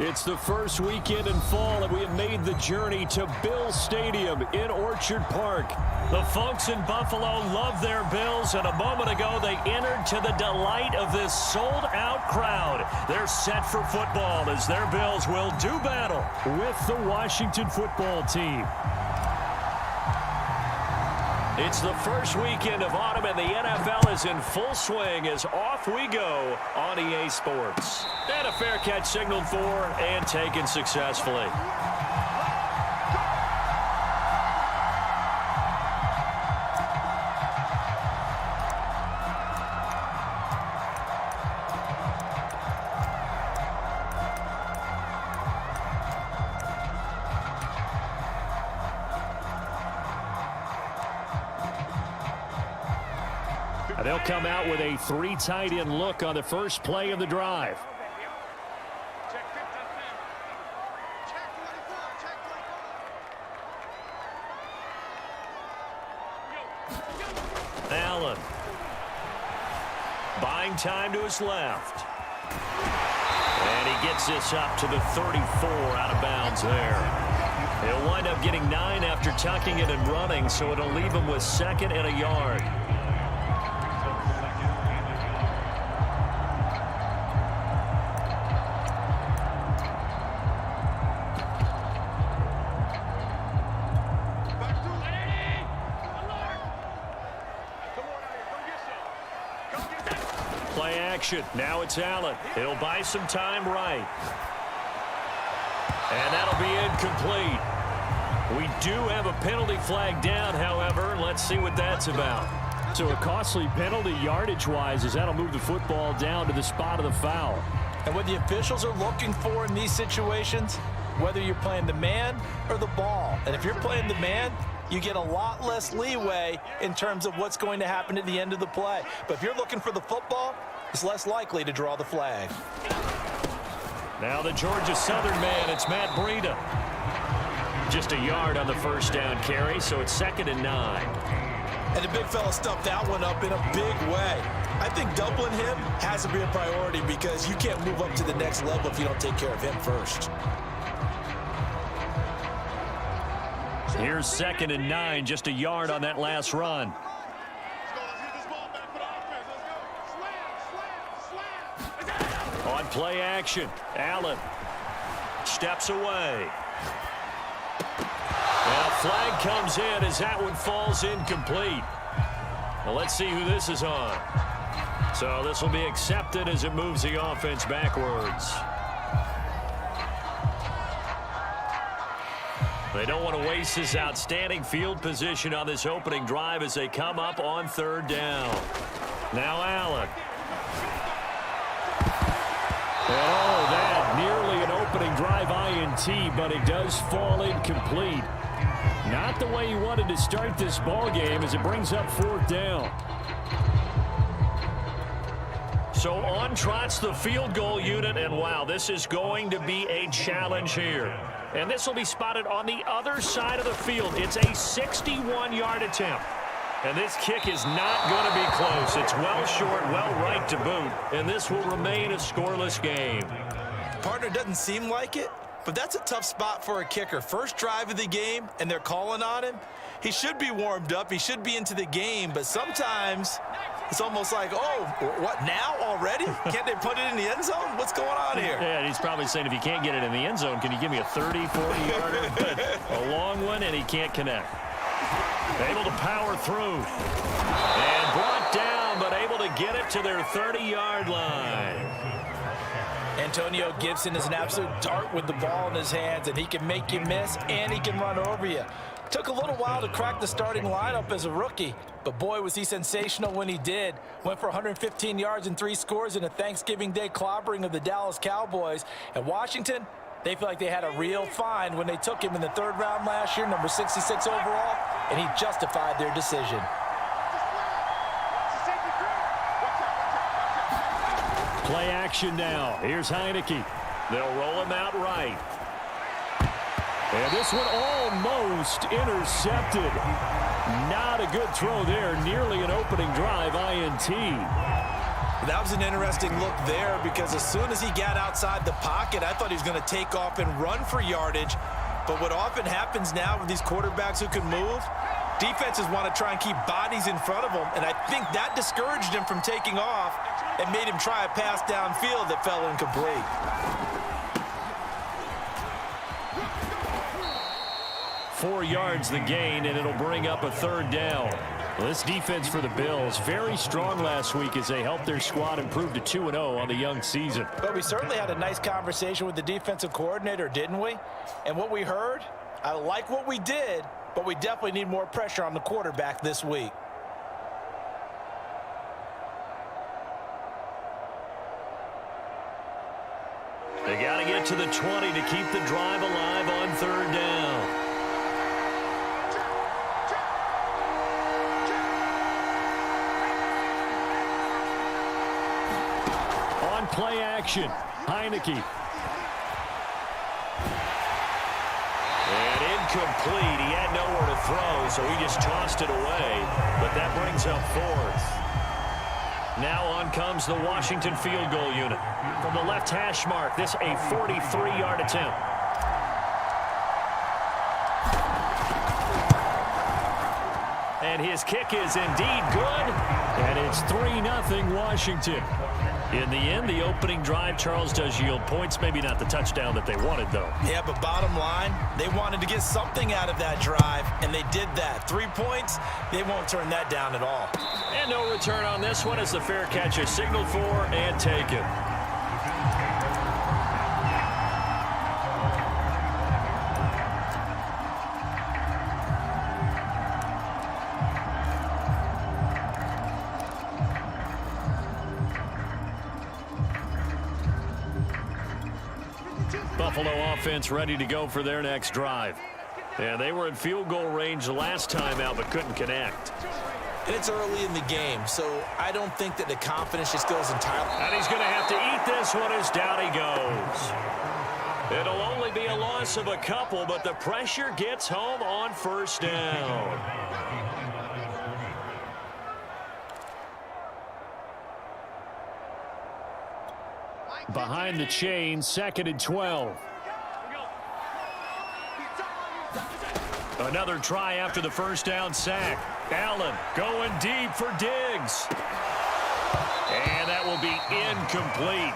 It's the first weekend in fall, and we have made the journey to Bill Stadium in Orchard Park. The folks in Buffalo love their Bills, and a moment ago they entered to the delight of this sold-out crowd. They're set for football as their Bills will do battle with the Washington football team. It's the first weekend of autumn, and the NFL is in full swing as off we go on EA Sports. And a fair catch signaled for and taken successfully. They'll come out with a 3 tight end look on the first play of the drive. Allen. Buying time to his left. And he gets this up to the 34 out of bounds there. He'll wind up getting 9 after tucking it and running, so it'll leave him with 2nd and a yard. Play action. Now it's Allen. He'll buy some time right. And that'll be incomplete. We do have a penalty flag down, however. Let's see what that's about. So a costly penalty yardage-wise as that'll move the football down to the spot of the foul. And what the officials are looking for in these situations, whether you're playing the man or the ball. And if you're playing the man, you get a lot less leeway in terms of what's going to happen at the end of the play. But if you're looking for the football, it's less likely to draw the flag. Now the Georgia Southern man, it's Matt Breida. Just a yard on the first down carry, so it's 2nd and 9. And the big fella stuffed that one up in a big way. I think doubling him has to be a priority because you can't move up to the next level if you don't take care of him first. Here's 2nd and 9, just a yard on that last run. On play action, Allen steps away. And a flag comes in as that one falls incomplete. Well, let's see who this is on. So this will be accepted as it moves the offense backwards. They don't want to waste this outstanding field position on this opening drive as they come up on 3rd down. Now Allen. Oh, that nearly an opening drive INT, but it does fall incomplete. Not the way he wanted to start this ball game as it brings up 4th down. So on trots the field goal unit, and wow, this is going to be a challenge here. And this will be spotted on the other side of the field. It's a 61-yard attempt. And this kick is not going to be close. It's well short, well right to boot. And this will remain a scoreless game. Partner, doesn't seem like it, but that's a tough spot for a kicker. First drive of the game, and they're calling on him. He should be warmed up. He should be into the game. But sometimes it's almost like, oh, what, now already? Can't they put it in the end zone? What's going on here? Yeah, he's probably saying if you can't get it in the end zone, can you give me a 30, 40-yarder? But a long one, and he can't connect. Able to power through. And brought down, but able to get it to their 30-yard line. Antonio Gibson is an absolute dart with the ball in his hands, and he can make you miss, and he can run over you. Took a little while to crack the starting lineup as a rookie, but boy, was he sensational when he did. Went for 115 yards and 3 scores in a Thanksgiving Day clobbering of the Dallas Cowboys. And Washington, they feel like they had a real find when they took him in the 3rd round last year, number 66 overall, and he justified their decision. Play action now. Here's Heineke. They'll roll him out right. And this one almost intercepted. Not a good throw there. Nearly an opening drive INT. That was an interesting look there because as soon as he got outside the pocket, I thought he was going to take off and run for yardage. But what often happens now with these quarterbacks who can move, defenses want to try and keep bodies in front of them, and I think that discouraged him from taking off and made him try a pass downfield that fell incomplete. Four yards the gain, and it'll bring up a third down. Well, this defense for the Bills, very strong last week as they helped their squad improve to 2-0 on the young season. But we certainly had a nice conversation with the defensive coordinator, didn't we? And what we heard, I like what we did, but we definitely need more pressure on the quarterback this week. They got to get to the 20 to keep the drive alive on third down. On play action, Heineke. And incomplete. He had nowhere to throw, so he just tossed it away. But that brings up fourth. Now on comes the Washington field goal unit. From the left hash mark, this a 43-yard attempt. And his kick is indeed good. And it's 3-0 Washington. In the end, the opening drive, Charles, does yield points. Maybe not the touchdown that they wanted, though. Yeah, but bottom line, they wanted to get something out of that drive, and they did that. 3 points, they won't turn that down at all. And no return on this one as the fair catch is signaled for and taken. Buffalo offense ready to go for their next drive. Yeah, they were in field goal range last time out but couldn't connect. And it's early in the game, so I don't think that the confidence just goes entirely. And he's going to have to eat this one as down he goes. It'll only be a loss of a couple, but the pressure gets home on first down. Behind the chain, 2nd and 12. Another try after the first down sack. Allen going deep for Diggs. And that will be incomplete.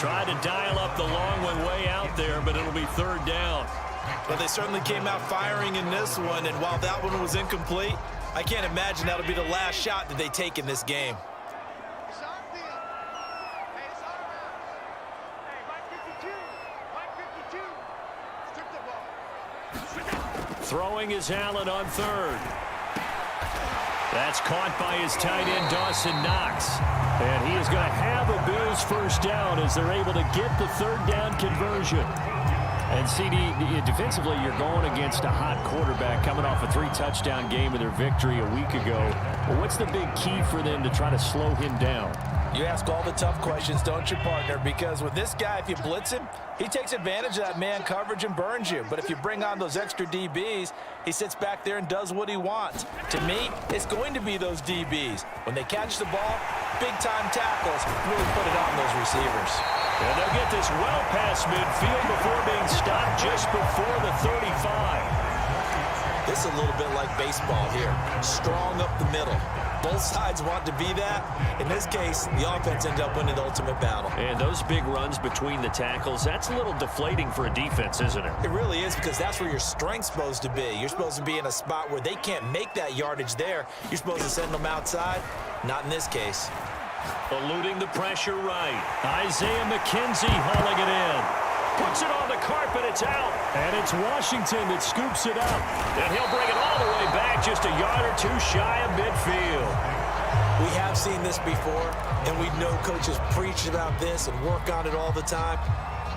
Tried to dial up the long one way out there, but it'll be third down. Well, they certainly came out firing in this one, and while that one was incomplete, I can't imagine that'll be the last shot that they take in this game. Throwing is Allen on third. That's caught by his tight end, Dawson Knox. And he is going to have a Bills first down as they're able to get the third down conversion. And CD, defensively, you're going against a hot quarterback coming off a 3-touchdown game in their victory a week ago. Well, what's the big key for them to try to slow him down? You ask all the tough questions, don't you, partner? Because with this guy, if you blitz him, he takes advantage of that man coverage and burns you. But if you bring on those extra DBs, he sits back there and does what he wants. To me, it's going to be those DBs. When they catch the ball, big-time tackles really put it on those receivers. And they'll get this well past midfield before being stopped just before the 35. This is a little bit like baseball here. Strong up the middle. Both sides want to be that. In this case, the offense ended up winning the ultimate battle. And those big runs between the tackles, that's a little deflating for a defense, isn't it? It really is, because that's where your strength's supposed to be. You're supposed to be in a spot where they can't make that yardage there. You're supposed to send them outside. Not in this case. Eluding the pressure right. Isaiah McKenzie hauling it in. Puts it on the carpet, it's out. And it's Washington that scoops it up. And he'll bring it all the way back, just a yard or two shy of midfield. We have seen this before, and we know coaches preach about this and work on it all the time.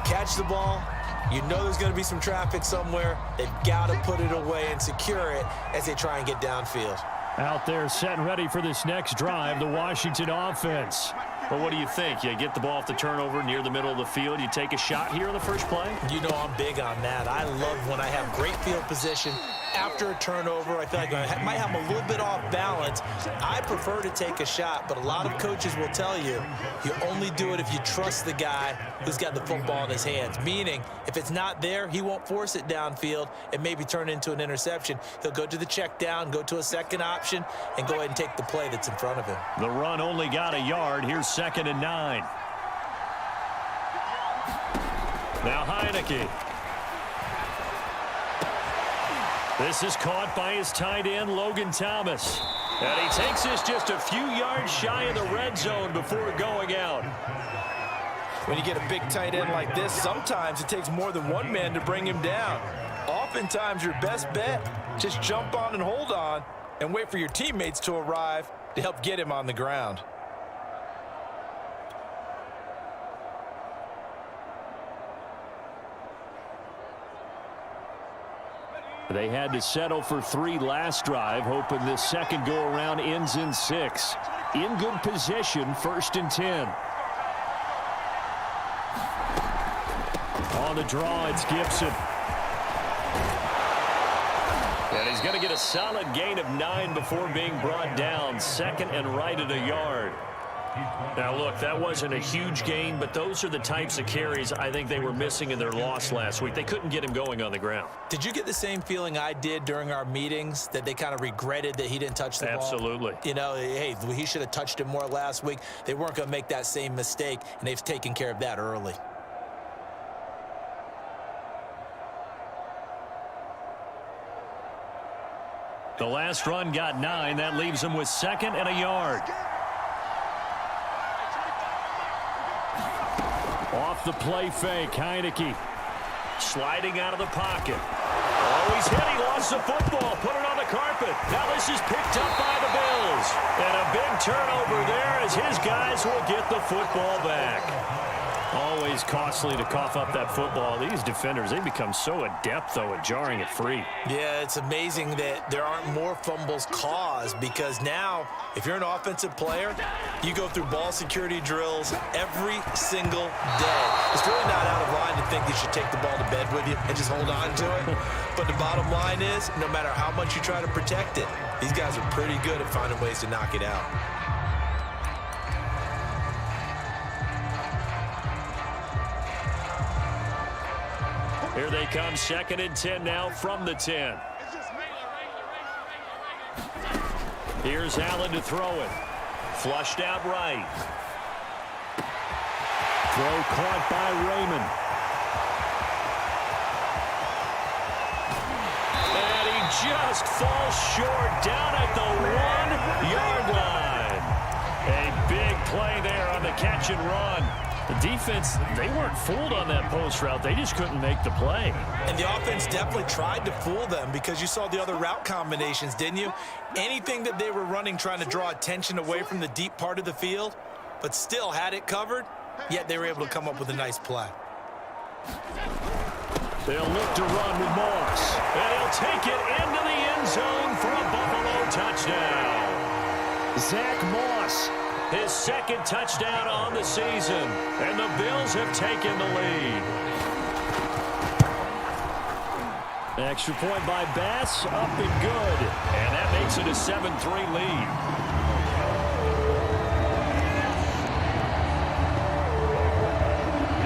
Catch the ball. You know there's going to be some traffic somewhere. They've got to put it away and secure it as they try and get downfield. Out there set and ready for this next drive, the Washington offense. Well, what do you think? You get the ball off the turnover near the middle of the field. You take a shot here in the first play? You know I'm big on that. I love when I have great field position. After a turnover, I feel like I might have a little bit off balance. I prefer to take a shot, but a lot of coaches will tell you, you only do it if you trust the guy who's got the football in his hands. Meaning, if it's not there, he won't force it downfield and maybe turn it into an interception. He'll go to the check down, go to a second option, and go ahead and take the play that's in front of him. The run only got a yard. Here's 2nd and 9. Now Heineke. This is caught by his tight end, Logan Thomas. And he takes this just a few yards shy of the red zone before going out. When you get a big tight end like this, sometimes it takes more than one man to bring him down. Oftentimes, your best bet, just jump on and hold on and wait for your teammates to arrive to help get him on the ground. They had to settle for 3 last drive, hoping this second go-around ends in 6. In good position, 1st and 10. On the draw, it's Gibson. And he's going to get a solid gain of 9 before being brought down. 2nd and right at a yard. Now, look, that wasn't a huge gain, but those are the types of carries I think they were missing in their loss last week. They couldn't get him going on the ground. Did you get the same feeling I did during our meetings, that they kind of regretted that he didn't touch the ball? Absolutely. You know, hey, he should have touched it more last week. They weren't going to make that same mistake, and they've taken care of that early. The last run got 9. That leaves him with 2nd and a yard. Off the play fake, Heineke sliding out of the pocket. Oh, he's hit. He lost the football. Put it on the carpet. Now this is picked up by the Bills. And a big turnover there as his guys will get the football back. Always costly to cough up that football. These defenders, they become so adept, though, at jarring it free. Yeah, it's amazing that there aren't more fumbles caused, because now, if you're an offensive player, you go through ball security drills every single day. It's really not out of line to think you should take the ball to bed with you and just hold on to it. But the bottom line is, no matter how much you try to protect it, these guys are pretty good at finding ways to knock it out. Here they come, 2nd and 10 now from the 10. Here's Allen to throw it. Flushed out right. Throw caught by Raymond. And he just falls short down at the 1-yard line. A big play there on the catch and run. The defense, they weren't fooled on that post route. They just couldn't make the play. And the offense definitely tried to fool them, because you saw the other route combinations, didn't you? Anything that they were running trying to draw attention away from the deep part of the field, but still had it covered, yet they were able to come up with a nice play. They'll look to run with Moss. And he'll take it into the end zone for a Buffalo touchdown. Zach Moss, his 2nd touchdown on the season, and the Bills have taken the lead. Extra point by Bass, up and good, and that makes it a 7-3 lead.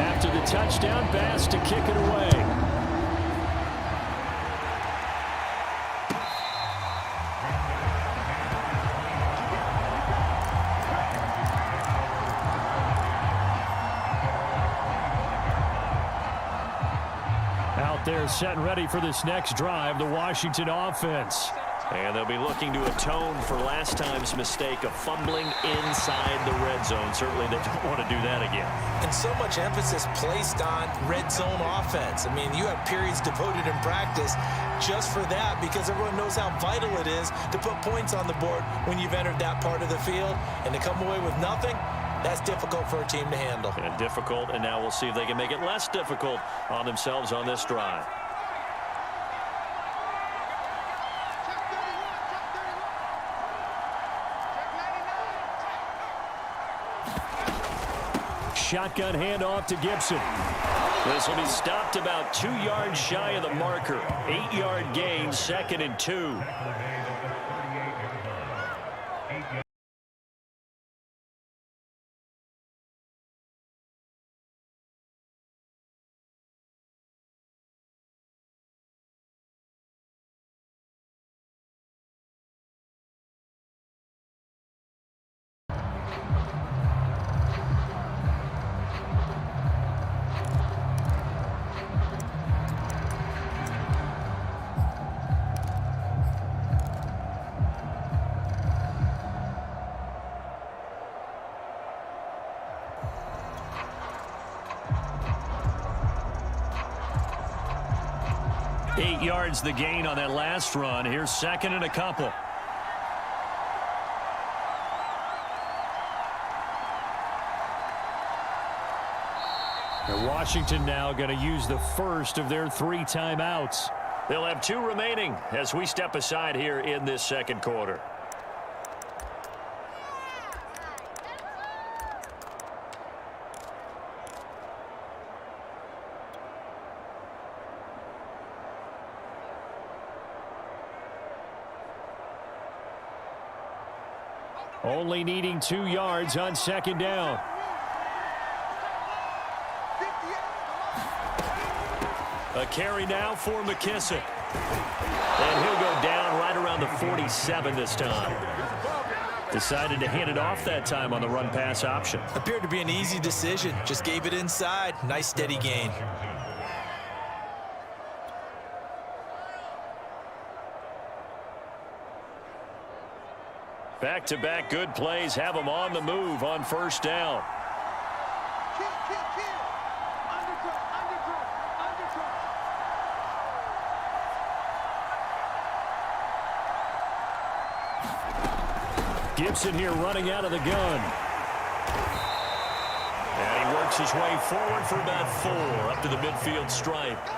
After the touchdown, Bass to kick it away. They're set and ready for this next drive, the Washington offense. And they'll be looking to atone for last time's mistake of fumbling inside the red zone. Certainly they don't want to do that again. And so much emphasis placed on red zone offense. I mean, you have periods devoted in practice just for that, because everyone knows how vital it is to put points on the board when you've entered that part of the field. And to come away with nothing, that's difficult for a team to handle. And difficult, and now we'll see if they can make it less difficult on themselves on this drive. shotgun handoff to Gibson. This will be stopped about 2 yards shy of the marker. 8-yard gain, 2nd and 2. Eight yards the gain on that last run. Here's 2nd and a couple. And Washington now going to use the first of their 3 timeouts. They'll have 2 remaining as we step aside here in this 2nd quarter. Only needing 2 yards on 2nd down. A carry now for McKissick. And he'll go down right around the 47 this time. Decided to hand it off that time on the run-pass option. Appeared to be an easy decision. Just gave it inside. Nice steady gain. Back-to-back good plays have them on the move on 1st down. Gibson here running out of the gun. And he works his way forward for about 4 up to the midfield stripe.